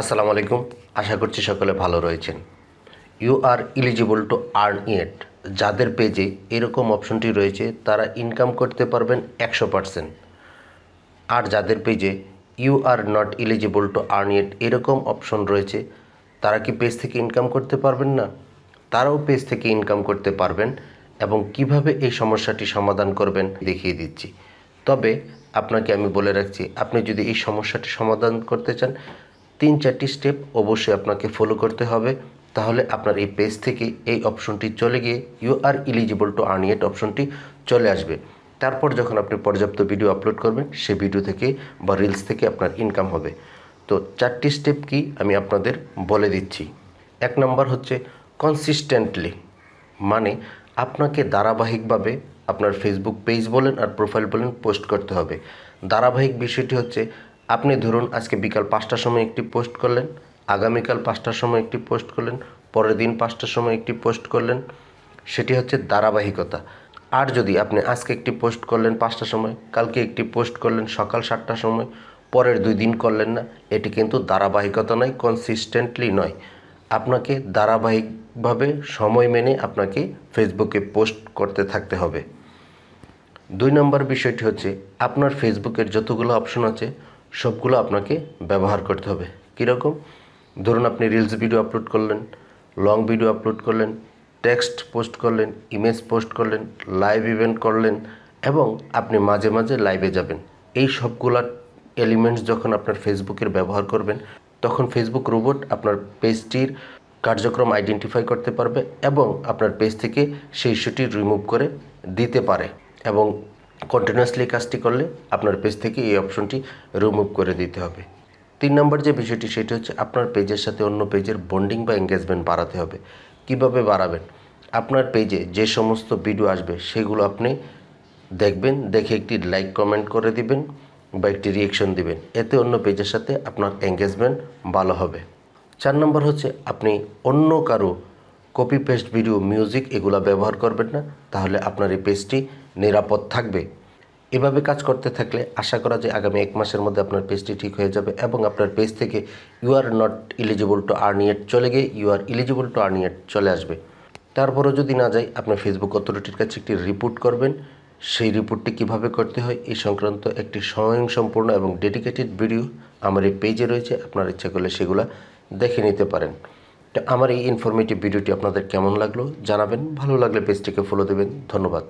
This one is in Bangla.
আসসালামু আলাইকুম। আশা করছি সকলে ভালো রয়েছেন। You are eligible to earn it. যাদের পেজে এরকম অপশনটি রয়েছে তারা ইনকাম করতে পারবেন 100%। আর যাদের পেজে you are not eligible to earn it এরকম অপশন রয়েছে তারা কি পেজ থেকে ইনকাম করতে পারবেন না? তারাও পেজ থেকে ইনকাম করতে পারবেন। এবং কিভাবে এই সমস্যাটি সমাধান করবেন দেখিয়ে দিচ্ছি। তবে আপনাকে আমি বলে রাখছি, আপনি যদি এই সমস্যাটি সমাধান করতে চান 3-4টি স্টেপ অবশ্যই আপনাকে ফলো করতে হবে। তাহলে আপনার এই পেজ থেকে এই অপশনটি চলে গিয়ে you are eligible to earn it অপশনটি চলে আসবে। তারপর যখন আপনি পর্যাপ্ত ভিডিও আপলোড করবেন সেই ভিডিও থেকে বা রিলস থেকে আপনার ইনকাম হবে। তো 4টি স্টেপ কি আমি আপনাদের বলে দিচ্ছি। 1 নম্বর হচ্ছে কনসিস্টেন্টলি, মানে আপনাকে ধারাবাহিকভাবে আপনার ফেসবুক পেজ বলেন আর প্রোফাইল বলেন পোস্ট করতে হবে। ধারাবাহিক বিষয়টি হচ্ছে, আপনি ধরুন আজকে বিকাল 5টার সময় একটি পোস্ট করলেন, আগামীকাল 5টার সময় একটি পোস্ট করলেন, পরের দিন 5টার সময় একটি পোস্ট করলেন, সেটি হচ্ছে ধারাবাহিকতা। আর যদি আপনি আজকে একটি পোস্ট করলেন 5টার সময়, কালকে একটি পোস্ট করলেন সকাল 7টার সময়, পরের 2 দিন করলেন না, এটি কিন্তু ধারাবাহিকতা নয়, কনসিস্টেন্টলি নয়। আপনাকে ধারাবাহিকভাবে সময় মেনে আপনাকে ফেসবুকে পোস্ট করতে থাকতে হবে। 2 নম্বর বিষয়টি হচ্ছে, আপনার ফেসবুকের যতগুলো অপশন আছে সবগুলো আপনাকে ব্যবহার করতে হবে। কীরকম? ধরুন আপনি রিলস ভিডিও আপলোড করলেন, লং ভিডিও আপলোড করলেন, টেক্সট পোস্ট করলেন, ইমেজ পোস্ট করলেন, লাইভ ইভেন্ট করলেন এবং আপনি মাঝে মাঝে লাইভে যাবেন। এই সবগুলা এলিমেন্টস যখন আপনার ফেসবুকের ব্যবহার করবেন তখন ফেসবুক রোবট আপনার পেজটির কার্যক্রম আইডেন্টিফাই করতে পারবে এবং আপনার পেজ থেকে সেই ইস্যুটি রিমুভ করে দিতে পারে। এবং কন্টিনিউয়াসলি কাজটি করলে আপনার পেজ থেকে এই অপশনটি রিমুভ করে দিতে হবে। 3 নম্বর যে বিষয়টি সেটি হচ্ছে, আপনার পেজের সাথে অন্য পেজের বন্ডিং বা এঙ্গেজমেন্ট বাড়াতে হবে। কিভাবে বাড়াবেন? আপনার পেজে যে সমস্ত ভিডিও আসবে সেগুলো আপনি দেখবেন, দেখে একটি লাইক কমেন্ট করে দিবেন বা একটি রিয়েকশন দিবেন। এতে অন্য পেজের সাথে আপনার এঙ্গেজমেন্ট ভালো হবে। 4 নম্বর হচ্ছে, আপনি অন্য কারো কপি পেস্ট ভিডিও, মিউজিক এগুলো ব্যবহার করবেন না, তাহলে আপনার এই পেজটি নিরাপদ থাকবে। এভাবে কাজ করতে থাকলে আশা করা যায় আগামী 1 মাসের মধ্যে আপনার পেজটি ঠিক হয়ে যাবে এবং আপনার পেজ থেকে you are not eligible to earn it চলে গিয়ে you are eligible to earn it চলে আসবে। তারপরও যদি না যায়, আপনি ফেসবুক অথরিটির কাছে একটি রিপোর্ট করবেন। সেই রিপোর্টটি কিভাবে করতে হয় এই সংক্রান্ত একটি স্বয়ংসম্পূর্ণ এবং ডেডিকেটেড ভিডিও আমার এই পেজে রয়েছে, আপনার ইচ্ছা করলে সেগুলো দেখে নিতে পারেন। তো আমার এই ইনফরমেটিভ ভিডিওটি আপনাদের কেমন লাগলো জানাবেন। ভালো লাগলে পেজটিকে ফলো দেবেন। ধন্যবাদ।